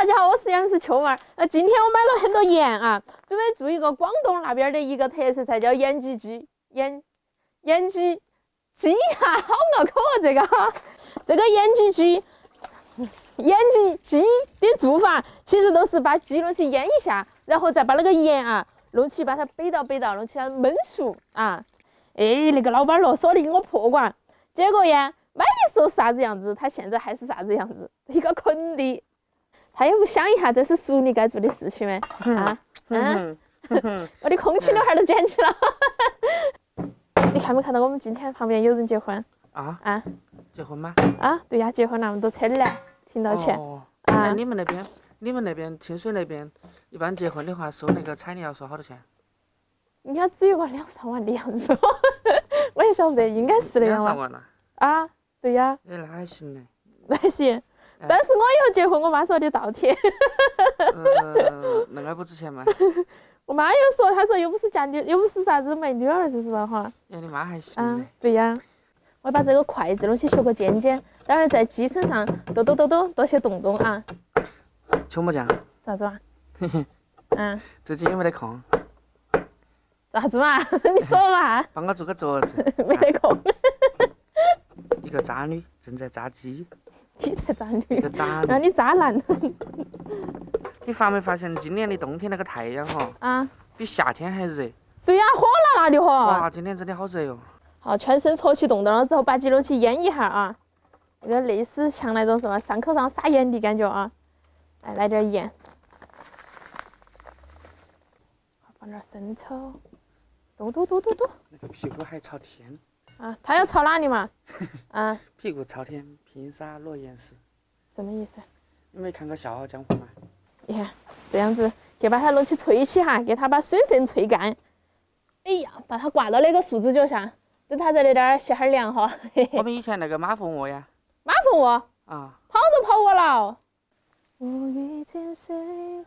大家好，我是杨是秋妹儿。今天我买了很多盐啊，准备做一个广东那边的一个特色菜，叫盐焗鸡。盐焗鸡呀，好拗口哦，这个这个盐焗鸡的做法，其实都是把鸡弄去腌一下，然后再把那个盐啊弄起，把它背到，弄起来焖熟啊。哎，那个老板咯，说的给我破管，结果呀，买的时候是啥子样子，他现在还是啥子样子，一个坑的。他也不想一下，这是淑女该做的事情吗？啊，我的空气刘海都剪去了。你看没看到我们今天旁边有人结婚？啊？结婚吗？啊，对呀，结婚那么多车的来，停到前。哦。那你们那边清水那边，一般结婚的话收那个彩礼要收好多钱？应该只有个2-3万的样子。我也晓不得，应该是那样吧。2-3万了。啊，对呀。哎，那还行嘞。那还行。但是我以后结婚，我妈说的倒贴。那个不值钱嘛。我妈又说，她说又不是嫁女，又不是啥子没女儿，是吧哈？哎，你妈还行嘞。对呀。我把这个筷子弄去修个尖尖，待会儿在鸡身上多些洞洞啊。秋木匠。咋子嘛？最近有没得空？咋子嘛？你说嘛。帮我做个桌子。没得空。一个渣女正在炸鸡。你才渣女。一个渣女。让你渣男。你发没发现今年的冬天那个太阳哈？比夏天还热。对呀，火辣辣的哈。哇，今天真的好热哟。好，全身搓起洞洞了之后，把鸡肉去腌一下啊，那个类似像那种什么伤口上撒盐的感觉啊。来点盐，放点生抽，嘟。那个屁股还朝天。啊，他要朝哪里嘛？屁股朝天，拼杀落雁时。什么意思？你没看过《笑傲江湖》吗？你看这样子，就把它弄起吹起哈，给它把水分吹干。哎呀，把它挂到那个树枝脚下，等它在那点儿歇哈凉哈。我们以前那个马蜂窝呀。马蜂窝？跑都跑过了。我遇见谁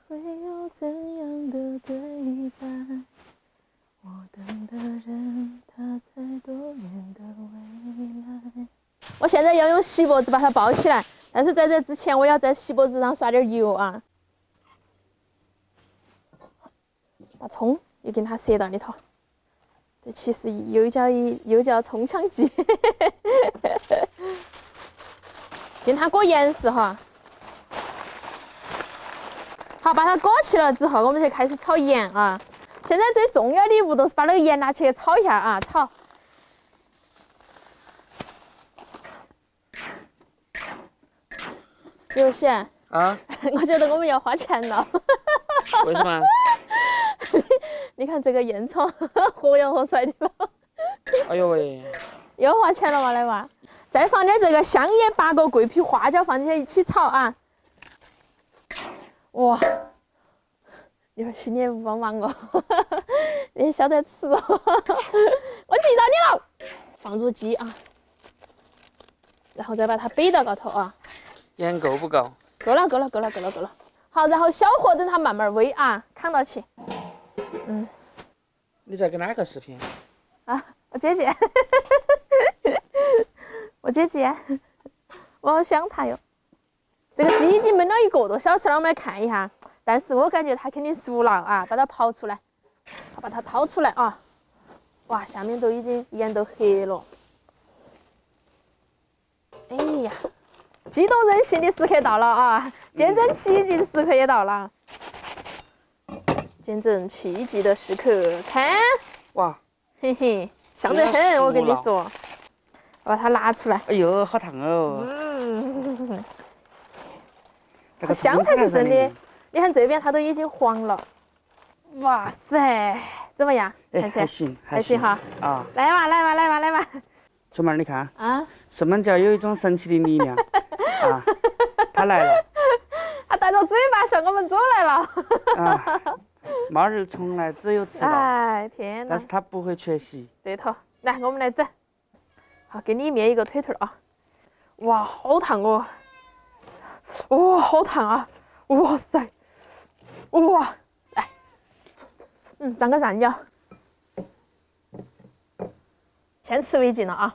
会有怎样的对白？我等的人他在多远的未来？我现在要用锡箔纸把它包起来，但是在这之前我要在锡箔纸上刷点油啊。把葱也给它塞到里头，这其实又叫葱香鸡。给它裹严实哈。好，把它裹起了之后，我们就开始炒盐啊。现在最重要的一步都是把那个盐拿去炒一下啊，炒。刘贤。我觉得我们要花钱了。为什么？你看这个烟囱，活洋活帅的了。哎呦喂！又花钱了嘛，来嘛。再放点这个香叶、八角、桂皮、花椒，放进去一起炒啊。哇！一会儿新年不帮忙哦，你晓得吃哦。我记到你了。放入鸡啊，然后再把它背到高头啊。盐够不够？够了。好，然后小火等它慢慢煨啊，扛到起。你在跟哪个视频？我姐姐。我姐姐，我好想她哟。这个鸡已经焖了1个多小时了，我们来看一下。但是我感觉它肯定熟了啊，把它刨出来，把它掏出来啊。哇，下面都已经盐都黑了。哎呀，激动人心的时刻到了啊！见证奇迹的时刻也到了。见证奇迹的时刻，看，哇，嘿嘿，香得很，我跟你说。我把它拿出来。哎呦，好烫哦！香才是真的。你看这边它都已经黄了。哇塞，怎么样？看起来还行哈。来嘛。秋妹儿，你看什么叫有一种神奇的力量它来了。它带着嘴巴向我们走来了。猫儿从来只有吃到。哎，天哪！但是它不会缺席。对头，来，我们来整。好，给你灭一个腿腿啊！哇，好烫哦！哇，好烫啊！哇塞！哇，来，蘸个蘸料，先吃为敬了啊！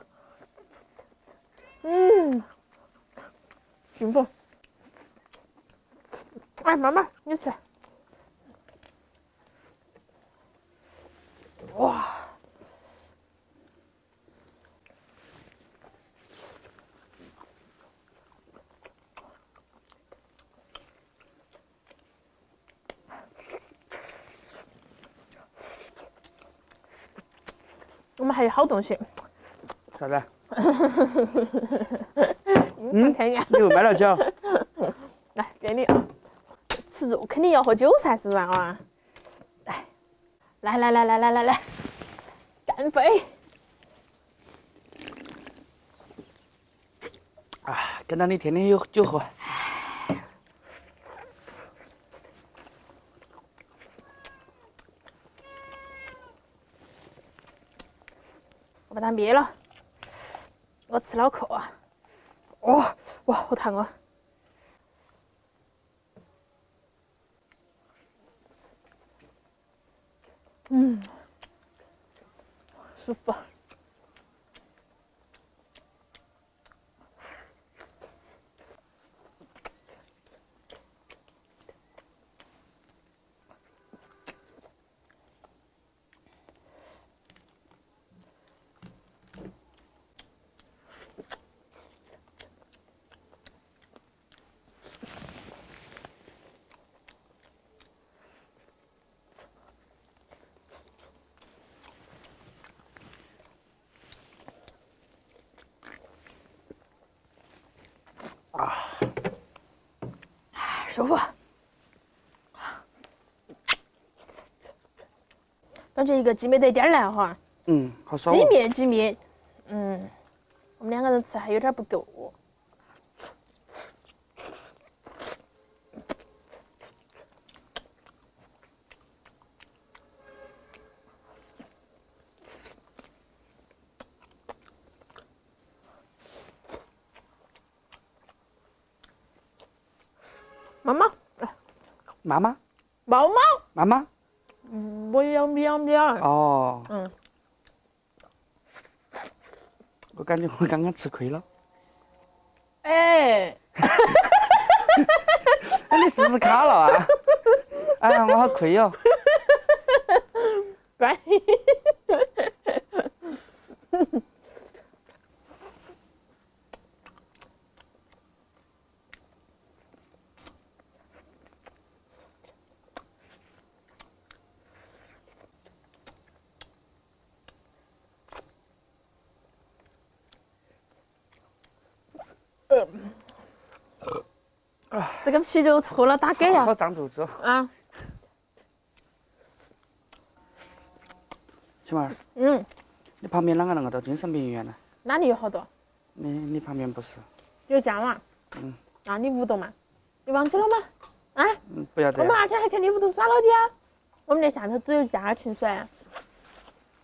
幸福。哎，妈妈，你吃。哇！我们还有好东西。啥子？看一眼。你又买了酒？来，给你啊。吃肉肯定要喝酒噻，是吧？啊！来，干杯！啊，跟到你天天有酒喝。我把它灭了。我吃脑壳啊！哦，哇，好烫啊！舒服。舒服。感觉一个鸡没得点儿烂哈。好爽。鸡面，我们2个人吃还有点不够。妈妈，妈妈，猫猫，妈妈。我要喵喵。哦。我感觉我刚刚吃亏了。哎。哎，你是不是卡了啊？哎呀，我好亏哦。乖。这个啤酒喝了打嗝呀！好胀肚子。啊。青儿。你旁边啷个那么多精神病院呢？哪里有好多？你旁边不是？有家嘛？那你屋头嘛？你忘记了吗？啊？不要这样。我们2天还去你屋头耍了的啊！我们那下头只有家禽噻，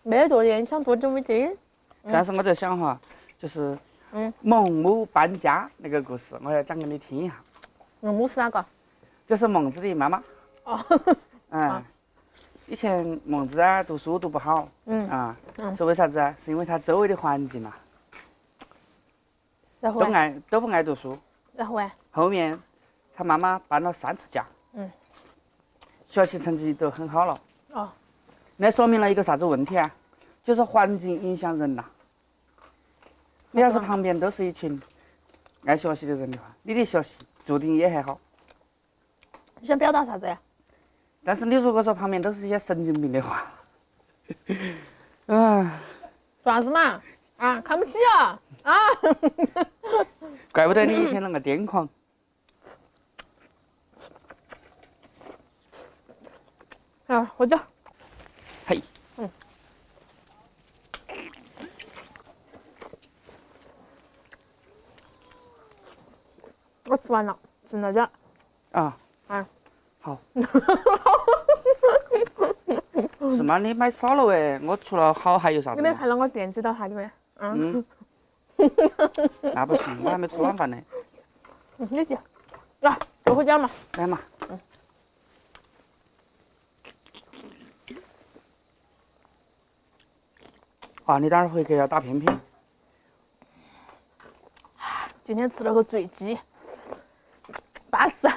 没得多的，你想多久没得？但是我在想哈，就是孟母搬家那个故事，我要讲给你听一下。孟母是哪个？就是孟子的妈妈。哦。以前孟子啊读书读不好。是为啥子啊？是因为他周围的环境啊，然后都不爱读书。然后啊？后面他妈妈搬了3次家。学习成绩都很好了。那说明了一个啥子问题啊？就是环境影响人呐。你要是旁边都是一群爱学习的人的话，你的学习注定也还好。你想表达啥子呀？但是你如果说旁边都是一些神经病的话，说啥子嘛？啊，看不起啊！啊！怪不得你一天那个癫狂。喝酒。嘿。我吃完了，剩了点。好。是吗？你买少了哎，我除了好还有啥子？你没看到我惦记到啥的没？那不行，我还没吃晚饭呢。你去，来，就回家嘛。来嘛。你待会儿回去要打片片。今天吃了个醉鸡，巴适。